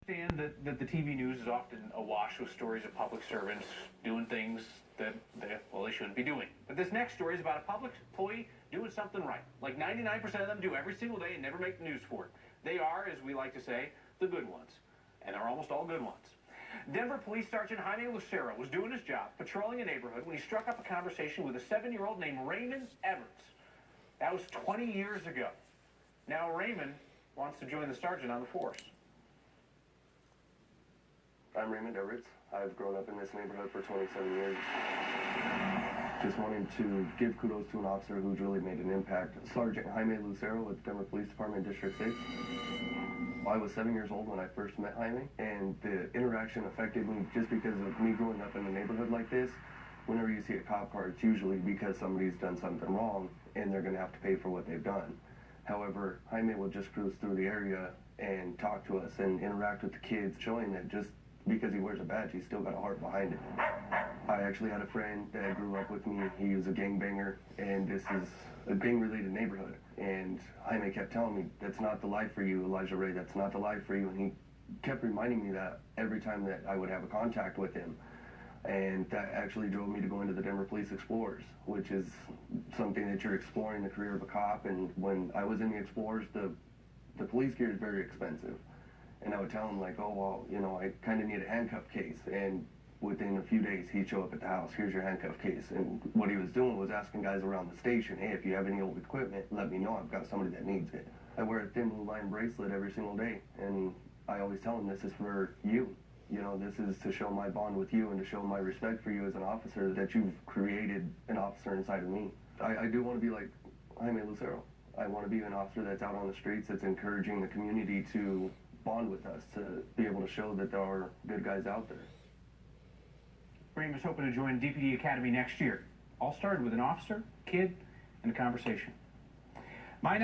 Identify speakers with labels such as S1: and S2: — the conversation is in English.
S1: Understand that the TV news is often awash with stories of public servants doing things that they shouldn't be doing. But this next story is about a public employee doing something right. Like 99% of them do every single day and never make the news for it. They are, as we like to say, the good ones. And they're almost all good ones. Denver Police Sergeant Jaime Lucero was doing his job, patrolling a neighborhood, when he struck up a conversation with a 7-year-old named Raymond Everts. That was 20 years ago. Now Raymond wants to join the sergeant on the force.
S2: I'm Raymond Everts. I've grown up in this neighborhood for 27 years. Just wanting to give kudos to an officer who's really made an impact. Sergeant Jaime Lucero with Denver Police Department District 6. I was 7 years old when I first met Jaime, and the interaction affected me just because of me growing up in a neighborhood like this. Whenever you see a cop car, it's usually because somebody's done something wrong and they're going to have to pay for what they've done. However, Jaime will just cruise through the area and talk to us and interact with the kids, showing that just because he wears a badge, he's still got a heart behind it. I actually had a friend that grew up with me. He was a gangbanger, and this is a gang-related neighborhood. And Jaime kept telling me, that's not the life for you, Elijah Ray, that's not the life for you. And he kept reminding me that every time that I would have a contact with him. And that actually drove me to go into the Denver Police Explorers, which is something that you're exploring the career of a cop. And when I was in the Explorers, the police gear is very expensive. And I would tell him, like, oh, well, you know, I kind of need a handcuff case. And within a few days, he'd show up at the house, here's your handcuff case. And what he was doing was asking guys around the station, hey, if you have any old equipment, let me know. I've got somebody that needs it. I wear a thin blue line bracelet every single day. And I always tell him, this is for you. You know, this is to show my bond with you and to show my respect for you as an officer, that you've created an officer inside of me. I do want to be like Jaime Lucero. I want to be an officer that's out on the streets, that's encouraging the community to bond with us, to be able to show that there are good guys out there.
S1: Raymond's hoping to join DPD Academy next year. All started with an officer, kid, and a conversation.